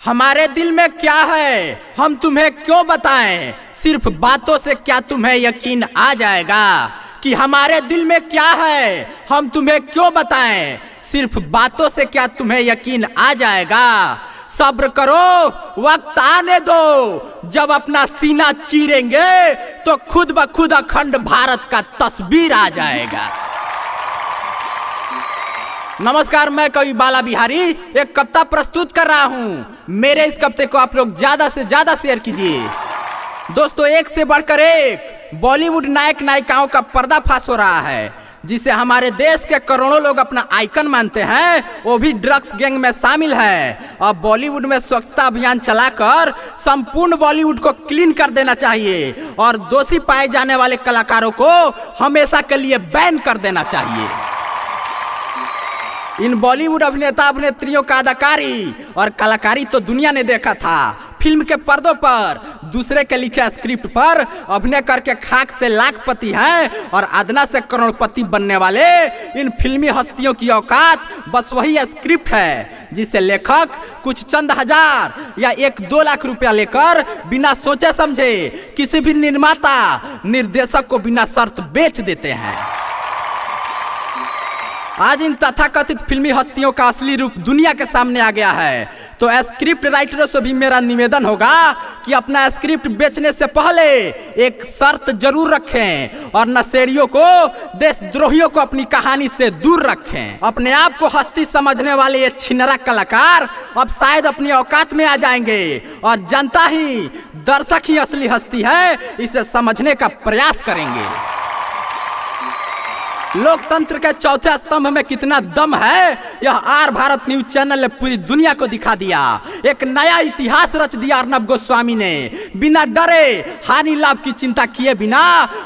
हमारे दिल में क्या है हम तुम्हें क्यों बताएं, सिर्फ बातों से क्या तुम्हें यकीन आ जाएगा। कि हमारे दिल में क्या है हम तुम्हें क्यों बताएं, सिर्फ बातों से क्या तुम्हें यकीन आ जाएगा। सब्र करो, वक्त आने दो, जब अपना सीना चीरेंगे तो खुद ब खुद अखंड भारत का तस्वीर आ जाएगा। नमस्कार, मैं कवि बाला बिहारी एक कविता प्रस्तुत कर रहा हूँ। मेरे इस कविते को आप लोग ज्यादा से ज्यादा शेयर कीजिए। दोस्तों, एक से बढ़कर एक बॉलीवुड नायक नायिकाओं का पर्दाफाश हो रहा है, जिसे हमारे देश के करोड़ों लोग अपना आइकन मानते हैं, वो भी ड्रग्स गैंग में शामिल है। अब बॉलीवुड में स्वच्छता अभियान चलाकर संपूर्ण बॉलीवुड को क्लीन कर देना चाहिए और दोषी पाए जाने वाले कलाकारों को हमेशा के लिए बैन कर देना चाहिए। इन बॉलीवुड अभिनेता अभिनेत्रियों का अदाकारी और कलाकारी तो दुनिया ने देखा था। फिल्म के पर्दों पर दूसरे के लिखे स्क्रिप्ट पर अभिनय करके खाक से लाखपति हैं और अदना से करोड़पति बनने वाले इन फिल्मी हस्तियों की औकात बस वही स्क्रिप्ट है, जिसे लेखक कुछ चंद हजार या 1-2 लाख रुपया लेकर बिना सोचे समझे किसी भी निर्माता निर्देशक को बिना शर्त बेच देते हैं। आज इन तथाकथित फिल्मी हस्तियों का असली रूप दुनिया के सामने आ गया है। तो स्क्रिप्ट राइटरों से भी मेरा निवेदन होगा कि अपना स्क्रिप्ट बेचने से पहले एक शर्त जरूर रखें और नशेड़ियों को, देशद्रोहियों को अपनी कहानी से दूर रखें। अपने आप को हस्ती समझने वाले ये छिनरा कलाकार अब शायद अपनी औकात में आ जाएंगे और जनता ही, दर्शक ही असली हस्ती है, इसे समझने का प्रयास करेंगे। लोकतंत्र के चौथे स्तंभ में कितना दम है, यह आर भारत न्यूज चैनल ने पूरी दुनिया को दिखा दिया। एक नया इतिहास रच दिया अर्नब गोस्वामी ने। बिना डरे, हानि लाभ की चिंता किए बिना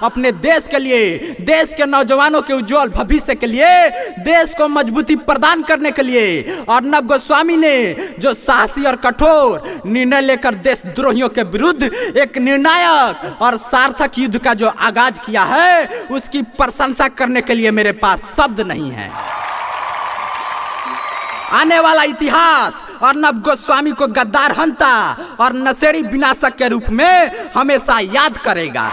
अपने देश के लिए, देश के नौजवानों के उज्जवल भविष्य के लिए, देश को मजबूती प्रदान करने के लिए अर्नब गोस्वामी ने जो साहसी और कठोर निर्णय लेकर देशद्रोहियों के विरुद्ध एक निर्णायक और सार्थक युद्ध का जो आगाज किया है, उसकी प्रशंसा करने के लिए मेरे पास शब्द नहीं है। आने वाला इतिहास अर्नब गोस्वामी को गद्दार हंता और नशेड़ी विनाशक के रूप में हमेशा याद करेगा।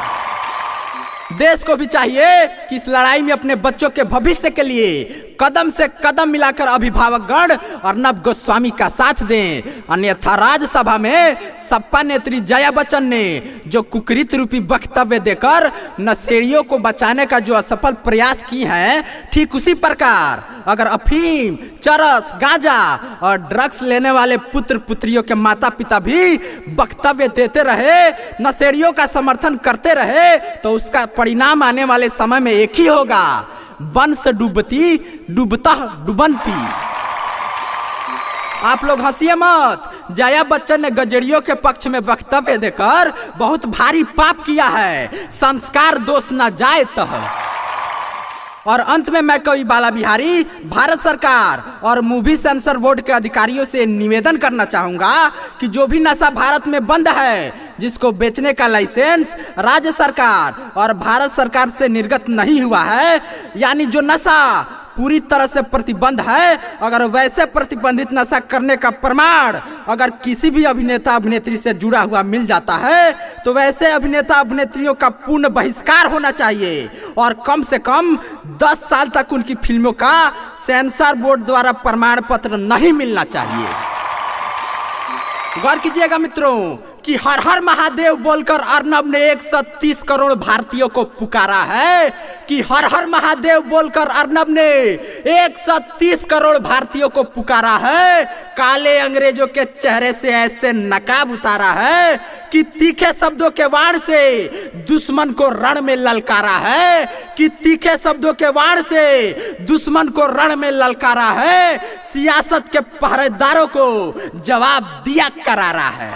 देश को भी चाहिए कि इस लड़ाई में अपने बच्चों के भविष्य के लिए कदम से कदम मिलाकर अभिभावकगण अर्नब गोस्वामी का साथ दें। अन्यथा राज्यसभा में सपा नेत्री जया बच्चन ने जो कुकृत रूपी वक्तव्य देकर नशेड़ियों को बचाने का जो असफल प्रयास की हैं, ठीक उसी प्रकार अगर अफीम, चरस, गांजा और ड्रग्स लेने वाले पुत्र पुत्रियों के माता पिता भी वक्तव्य देते रहे, नशेड़ियों का समर्थन करते रहे, तो उसका परिणाम आने वाले समय में एक ही होगा, वंश डूबती डूबता डूबंती। आप लोग हंसिए मत। जया बच्चन ने गजेड़ियों के पक्ष में वक्तव्य देकर बहुत भारी पाप किया है, संस्कार दोष न जाए तह। और अंत में मैं कवि बाला बिहारी भारत सरकार और मूवी सेंसर बोर्ड के अधिकारियों से निवेदन करना चाहूंगा कि जो भी नशा भारत में बंद है, जिसको बेचने का लाइसेंस राज्य सरकार और भारत सरकार से निर्गत नहीं हुआ है, यानी जो नशा पूरी तरह से प्रतिबंध है, अगर वैसे प्रतिबंधित नशा करने का प्रमाण अगर किसी भी अभिनेता अभिनेत्री से जुड़ा हुआ मिल जाता है, तो वैसे अभिनेता अभिनेत्रियों का पूर्ण बहिष्कार होना चाहिए और कम से कम 10 साल तक उनकी फिल्मों का सेंसर बोर्ड द्वारा प्रमाण पत्र नहीं मिलना चाहिए। गौर कीजिएगा मित्रों कि हर हर महादेव बोलकर अर्नब ने 130 करोड़ भारतीयों को पुकारा है। कि हर हर महादेव बोलकर अर्नब ने 130 करोड़ भारतीयों को पुकारा है। काले अंग्रेजों के चेहरे से ऐसे नकाब उतारा है कि तीखे शब्दों के वाण से दुश्मन को रण में ललकारा है। कि तीखे शब्दों के वाण से दुश्मन को रण में ललकारा है। सियासत के पहरेदारों को जवाब दिया करारा है।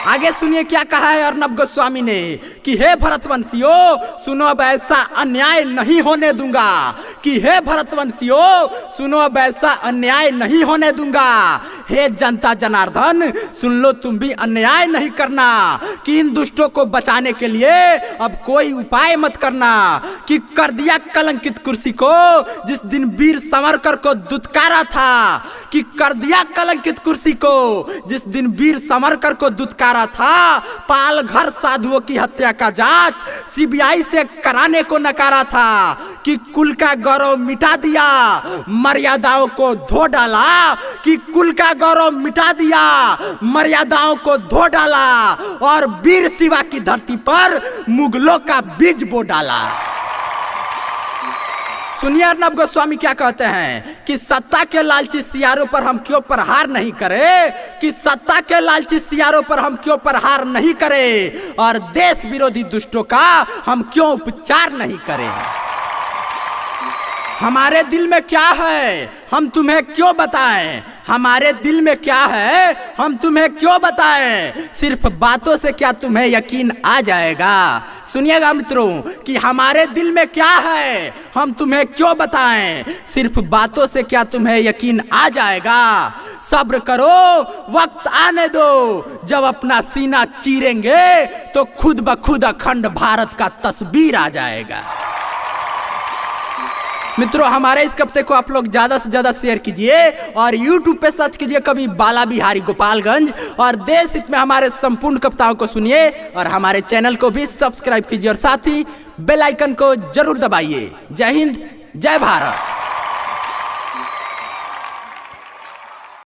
आगे सुनिए क्या कहा है अर्नब गोस्वामी ने कि हे भरतवंशियों, सुनो, अब ऐसा अन्याय नहीं होने दूंगा। कि हे भरतवंशियों, सुनो, अब ऐसा अन्याय नहीं होने दूंगा। हे जनता जनार्दन, सुन लो तुम भी अन्याय नहीं करना कि इन दुष्टों को बचाने के लिए अब कोई उपाय मत करना कि कर दिया कलंकित कुर्सी को जिस दिन वीर सावरकर को दुत्कारा था, कि कर दिया कलंकित कुर्सी को जिस दिन वीर सावरकर को दुत्कारा था। पाल घर साधुओं की हत्या का जांच सीबीआई से कराने को नकारा था, कि कुल का गौरव मिटा दिया मर्यादाओं को धो डाला, कि कुल का गौरव मिटा दिया मर्यादाओं को धो डाला और वीर शिवा की धरती पर मुगलों का बीज बो डाला। सुनिए अर्नब गोस्वामी क्या कहते हैं कि सत्ता के लालची सियारों पर हम क्यों प्रहार नहीं करें, कि सत्ता के लालची सियारों पर हम क्यों प्रहार नहीं करें और देश विरोधी दुष्टों का हम क्यों उपचार नहीं करें। हमारे दिल में क्या है हम तुम्हें क्यों बताएं, हमारे दिल में क्या है हम तुम्हें क्यों बताएं, सिर्फ बातों से क्या तुम्हें यकीन आ जाएगा। सुनिएगा मित्रों कि हमारे दिल में क्या है हम तुम्हें क्यों बताएं, सिर्फ बातों से क्या तुम्हें यकीन आ जाएगा। सब्र करो, वक्त आने दो, जब अपना सीना चीरेंगे तो खुद ब खुद अखंड भारत का तस्वीर आ जाएगा। मित्रों, हमारे इस कविता को आप लोग ज्यादा से ज्यादा शेयर कीजिए और YouTube पे सर्च कीजिए कवि बाला बिहारी गोपालगंज, और देश हित में हमारे संपूर्ण कविताओं को सुनिए और हमारे चैनल को भी सब्सक्राइब कीजिए और साथ ही बेल आइकन को जरूर दबाइए। जय हिंद, जय भारत।